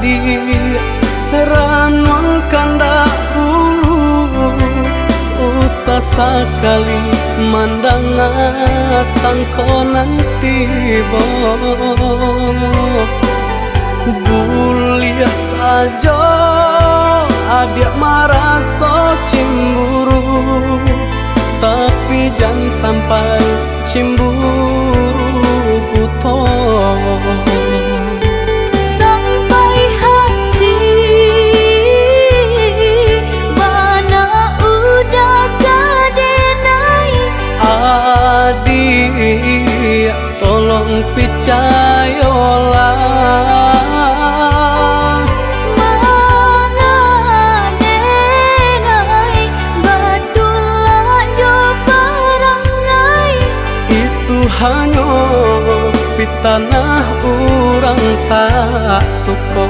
adi ranwang kanda ulu usah sekali mandang sangkonan tiba bulia saja adik merasa cemburu tapi jangan sampai cemburu buta sampai hati mana udah kadenai adik tolong percayalah hanya di tanah orang tak suka.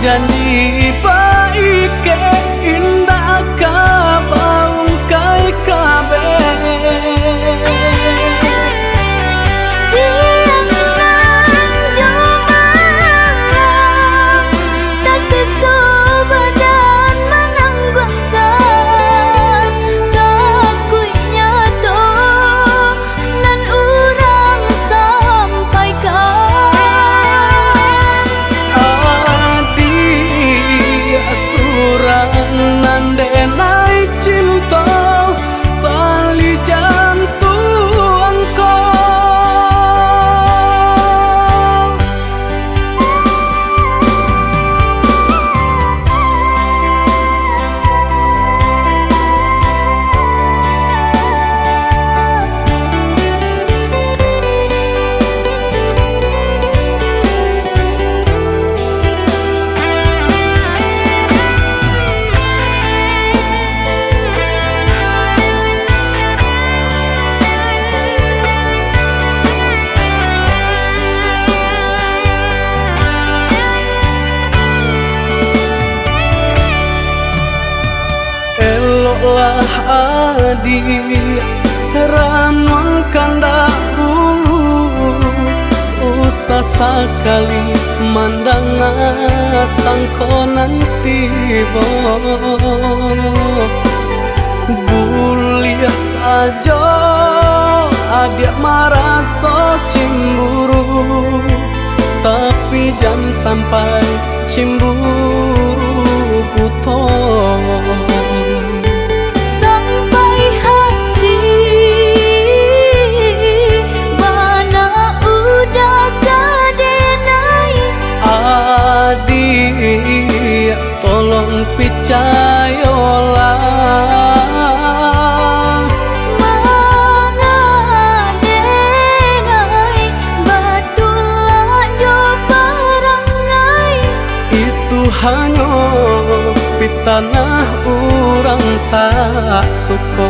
Janji baik ke indah kabaung kai kabe siang nan jumalam tak sesubadan menanggungkan kakunya to nan urang sampaikan nandenai cinta tali jantung kau lah adik ranwang kanda ulu usah sekali mandang sangkonan tiba bulia saja adik merasa cemburu tapi jangan sampai cemburu buta adik tolong percayalah mengadenai batulah jo perangai itu hanya di tanah orang tak suka.